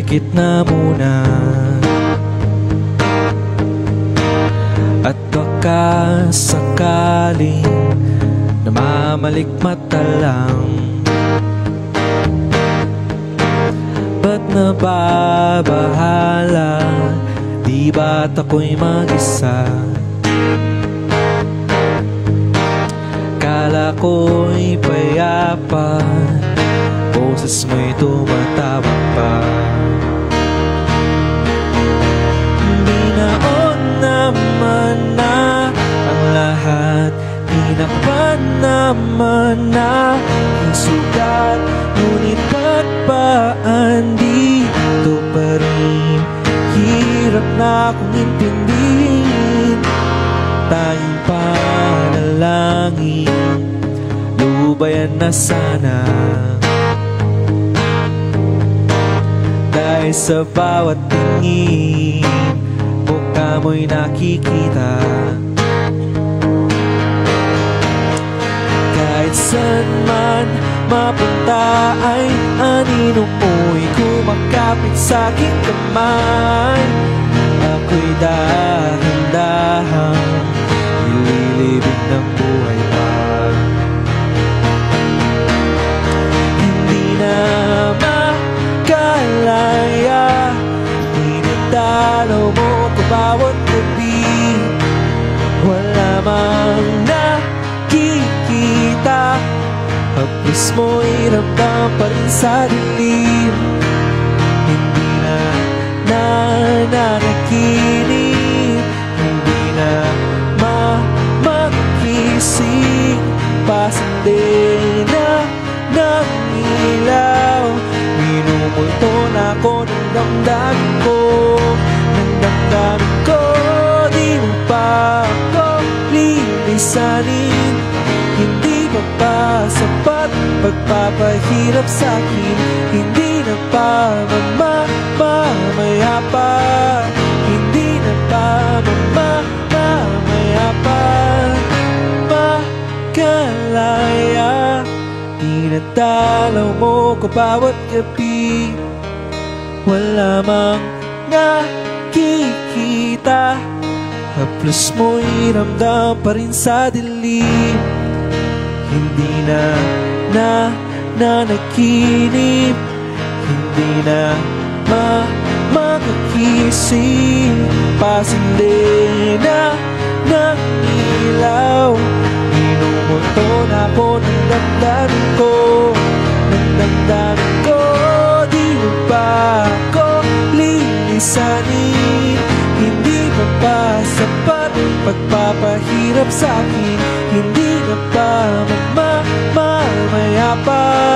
Dumikit na muna at baka sakaling namamalikmata lang. Ba't nababahala? Di ba't ako'y mag-isa? Kala ko'y payapa, boses mo'y tumatawag pa. Binaon naman na ang lahat, tinakpan naman na ang sugat, ngunit ba't ba andito pa rin? Hirap na akong intindihin. Tayong panalangin, lubayan na sana. Dahil sa bawat tingin, mukha mo'y nakikita. Kahit saan man mapunta ay anino mo'y kumakapit sa aking kamay. Ako'y dahan-dahang nililibig ng buhay pa. Hindi na makalaya, dinadalaw mo ko bawat gabi. Wala mang nakikita, haplos mo'y ramdam pa rin sa dilim. Hindi na nanaginip, hindi na makikising, pasindi na ng ilaw. Minumulto na ako ng damdamin ko, ng damdamin ko. Di mo pa ako lilisanin, hindi ba pa sapat pagpapahirap sa'kin? Hindi na pa mamamaya pa, hindi na pa mamamaya pa. Makalaya, dinadalaw mo ko bawat gabi. Wala mang nakikita, haplos mo'y ramdam pa rin sa dilim. Hindi na nanaginip, hindi na makikising, pasindi na ng ilaw. Minumulto na ako ng damdamin ko, ng damdamin ko. Di mo ba ako lilisanin? Hindi mo ba sapat pagpapahirap sa'kin? Hindi na ba mamamaya pa?